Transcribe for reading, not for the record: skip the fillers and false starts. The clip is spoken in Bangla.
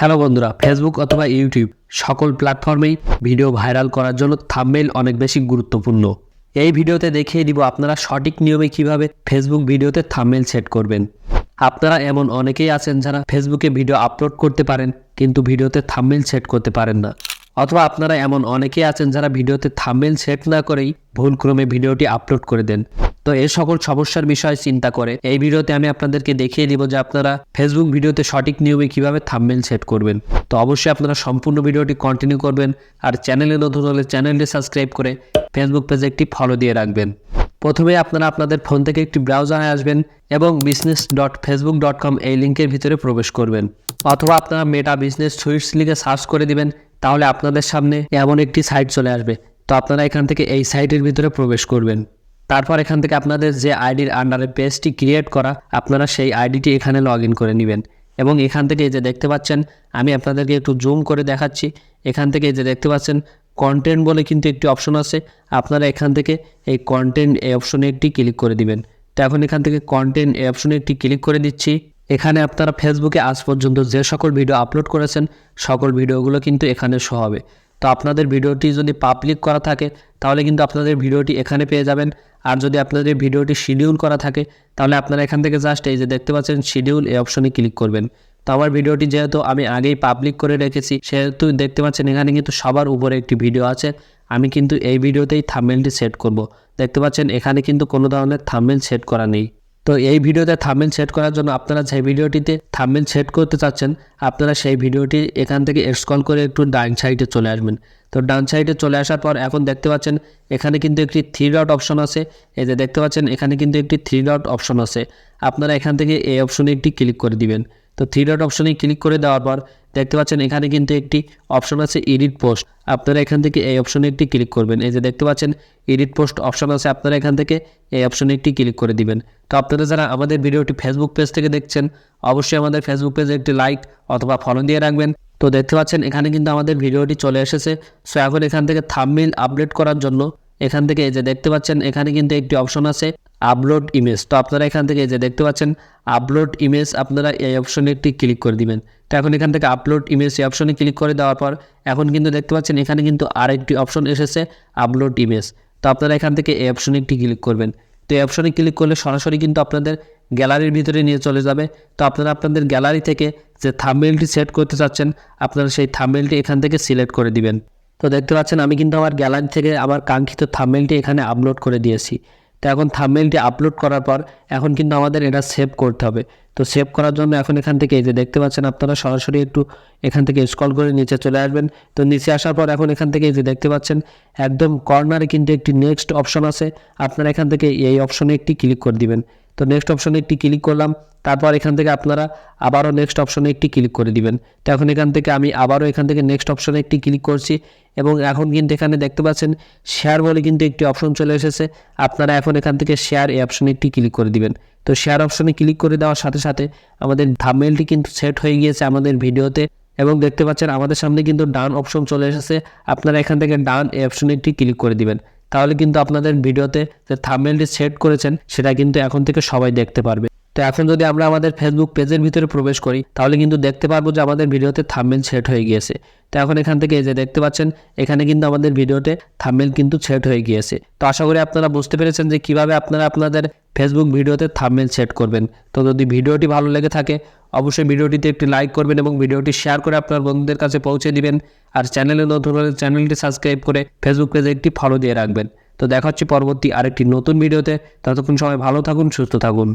হ্যালো বন্ধুরা, ফেসবুক অথবা ইউটিউব সকল প্ল্যাটফর্মেই ভিডিও ভাইরাল করার জন্য থাম্বনেইল অনেক বেশি গুরুত্বপূর্ণ। এই ভিডিওতে দেখিয়ে দিব আপনারা সঠিক নিয়মে কিভাবে ফেসবুক ভিডিওতে থাম্বনেইল সেট করবেন। আপনারা এমন অনেকেই আছেন যারা ফেসবুকে ভিডিও আপলোড করতে পারেন কিন্তু ভিডিওতে থাম্বনেইল সেট করতে পারেন না, অথবা আপনারা এমন অনেকেই আছেন যারা ভিডিওতে থাম্বনেইল সেট না করেই ভুলক্রমে ভিডিওটি আপলোড করে দেন। তো এই সকল সমস্যার বিষয়ে চিন্তা করে এই ভিডিওতে আমি আপনাদেরকে দেখিয়ে দিব যে আপনারা ফেসবুক ভিডিওতে সঠিক নিয়মে কিভাবে থাম্বনেইল সেট করবেন। তো অবশ্যই আপনারা সম্পূর্ণ ভিডিওটি কন্টিনিউ করবেন, আর চ্যানেলে নতুন হলে চ্যানেলটি সাবস্ক্রাইব করে ফেসবুক পেজে একটি ফলো দিয়ে রাখবেন। প্রথমে আপনারা আপনাদের ফোন থেকে একটি ব্রাউজারে আসবেন এবং business.facebook.com এই লিঙ্কের ভিতরে প্রবেশ করবেন, অথবা আপনারা মেটা বিজনেস সুইটস লিখে সার্চ করে দিবেন। তাহলে আপনাদের সামনে এমন একটি সাইট চলে আসবে। তো আপনারা এখান থেকে এই সাইটের ভিতরে প্রবেশ করবেন। তারপর এখান থেকে আপনাদের যে আইডির আন্ডারে পেজটি ক্রিয়েট করা, আপনারা সেই আইডিটি এখানে লগ ইন করে নেবেন। এবং এখান থেকে যে দেখতে পাচ্ছেন, আমি আপনাদেরকে একটু জুম করে দেখাচ্ছি। এখান থেকে যে দেখতে পাচ্ছেন কন্টেন্ট বলে কিন্তু একটি অপশন আছে। আপনারা এখান থেকে এই কন্টেন্ট এই অপশনে একটি ক্লিক করে দিবেন। তো এখন এখান থেকে কন্টেন্ট এই অপশনে একটি ক্লিক করে দিচ্ছি। এখানে আপনারা ফেসবুকে আজ পর্যন্ত যে সকল ভিডিও আপলোড করেছেন সকল ভিডিওগুলো কিন্তু এখানে শো হবে। তো আপনাদের ভিডিওটি যদি পাবলিক করা থাকে তাহলে কিন্তু আপনাদের ভিডিওটি এখানে পেয়ে যাবেন। আর যদি আপনাদের ভিডিওটি শিডিউল করা থাকে তাহলে আপনারা এখান থেকে জাস্ট এই যে দেখতে পাচ্ছেন শিডিউল এই অপশনে ক্লিক করবেন। তো আমার ভিডিওটি যেহেতু আমি আগেই পাবলিক করে রেখেছি সেহেতু দেখতে পাচ্ছেন এখানে কিন্তু সবার উপরে একটি ভিডিও আছে। আমি কিন্তু এই ভিডিওতেই থাম্বনেইলটি সেট করব। দেখতে পাচ্ছেন এখানে কিন্তু কোনো ধরনের থাম্বনেইল সেট করা নেই। তো এই ভিডিওতে থাম্বনেইল সেট করার জন্য আপনারা যে ভিডিওটিতে থাম্বনেইল সেট করতে চাচ্ছেন আপনারা সেই ভিডিওটি এখান থেকে স্ক্রল করে একটু ডান সাইডে চলে আসবেন। তো ডান সাইডে চলে আসার পর এখন দেখতে পাচ্ছেন এখানে কিন্তু একটি থ্রি ডট অপশন আছে। এই যে দেখতে পাচ্ছেন এখানে কিন্তু একটি থ্রি ডট অপশন আছে। আপনারা এখান থেকে এই অপশনে একটি ক্লিক করে দিবেন। তো থ্রি ডট অপশনে ক্লিক করে দেওয়ার পর দেখতে পাচ্ছেন এখানে কিন্তু একটি অপশন আছে এডিট পোস্ট। আপনারা এখান থেকে এই অপশনে একটি ক্লিক করবেন। এই যে দেখতে পাচ্ছেন এডিট পোস্ট অপশন আছে, আপনারা এখান থেকে এই অপশনে একটি ক্লিক করে দিবেন। তো আপনারা যারা আমাদের ভিডিওটি ফেসবুক পেজ থেকে দেখছেন অবশ্যই আমাদের ফেসবুক পেজে একটি লাইক অথবা ফলো দিয়ে রাখবেন। তো দেখতে পাচ্ছেন এখানে কিন্তু আমাদের ভিডিওটি চলে এসেছে। সো এখন এখান থেকে থাম্বনেইল আপলোড করার জন্য এখান থেকে এই যে দেখতে পাচ্ছেন এখানে কিন্তু একটি অপশন আছে আপলোড ইমেজ। তো আপনারা এখান থেকে এই যে দেখতে পাচ্ছেন আপলোড ইমেজ, আপনারা এই অপশনে একটি ক্লিক করে দিবেন। তো এখন এখান থেকে আপলোড ইমেজ এই অপশনে ক্লিক করে দেওয়ার পর এখন কিন্তু দেখতে পাচ্ছেন এখানে কিন্তু আরেকটি অপশন এসেছে আপলোড ইমেজ। তো আপনারা এখান থেকে এই অপশনে একটি ক্লিক করবেন। তো এই অপশনে ক্লিক করলে সরাসরি কিন্তু আপনাদের গ্যালারির ভিতরে নিয়ে চলে যাবে। তো আপনারা আপনাদের গ্যালারি থেকে যে থাম্বনেইলটি সেট করতে চাচ্ছেন আপনারা সেই থাম্বনেইলটি এখান থেকে সিলেক্ট করে দিবেন। তো দেখতে পাচ্ছেন আমি কিন্তু আমার গ্যালারি থেকে আমার কাঙ্ক্ষিত থাম্বনেইলটি এখানে আপলোড করে দিয়েছি। তো এখন থাম্বনেইলটি আপলোড করার পর এখন কিন্তু আমাদের এটা সেভ করতে হবে। তো সেভ করার জন্য এখন এখান থেকে এই যে দেখতে পাচ্ছেন আপনারা সরাসরি একটু এখান থেকে স্ক্রল করে নিচে চলে আসবেন। তো নিচে আসার পর এখন এখান থেকে এই যে দেখতে পাচ্ছেন একদম কর্নারে কিন্তু একটি নেক্সট অপশন আছে। আপনারা এখান থেকে এই অপশনে একটি ক্লিক করে দিবেন। তো নেক্সট অপশনে একটি ক্লিক করলাম। তারপর এখান থেকে আপনারা আবারও নেক্সট অপশনে একটি ক্লিক করে দিবেন। তো এখন এখান থেকে আমি আবারও এখান থেকে নেক্সট অপশনে একটি ক্লিক করছি এবং এখন কিন্তু এখানে দেখতে পাচ্ছেন শেয়ার বলে কিন্তু একটি অপশন চলে এসেছে। আপনারা এখন এখান থেকে শেয়ার এই অপশনে একটি ক্লিক করে দিবেন। তো শেয়ার অপশনে ক্লিক করে দেওয়ার সাথে সাথে আমাদের থাম্বনেইলটি কিন্তু সেট হয়ে গিয়েছে আমাদের ভিডিওতে। এবং দেখতে পাচ্ছেন আমাদের সামনে কিন্তু ডান অপশন চলে এসেছে। আপনারা এখান থেকে ডান এই অপশনে একটি ক্লিক করে দিবেন। তাহলে কিন্তু আপনাদের ভিডিওতে যে থাম্বনেইলটি সেট করেছেন সেটা কিন্তু এখন থেকে সবাই দেখতে পারবে। তো এখন যদি আমরা আমাদের ফেসবুক পেজের ভিতরে প্রবেশ করি তাহলে কিন্তু দেখতে পারবো যে আমাদের ভিডিওতে থাম্বনেইল সেট হয়ে গিয়েছে। তো এখন এখান থেকে এই যে দেখতে পাচ্ছেন এখানে কিন্তু আমাদের ভিডিওতে থাম্বনেইল কিন্তু সেট হয়ে গিয়েছে। তো আশা করি আপনারা বুঝতে পেরেছেন যে কিভাবে আপনারা আপনাদের ফেসবুক ভিডিওতে থাম্বনেইল সেট করবেন। তো যদি ভিডিওটি ভালো লেগে থাকে অবশ্যই ভিডিওটিতে একটি লাইক করবেন এবং ভিডিওটি শেয়ার করে আপনার বন্ধুদের কাছে পৌঁছে দিবেন। আর চ্যানেলে নতুন হলে চ্যানেলটি সাবস্ক্রাইব করে ফেসবুক পেজে একটি ফলো দিয়ে রাখবেন। তো দেখা হচ্ছে পরবর্তী আরেকটি নতুন ভিডিওতে। ততক্ষণ সবাই ভালো থাকুন, সুস্থ থাকুন।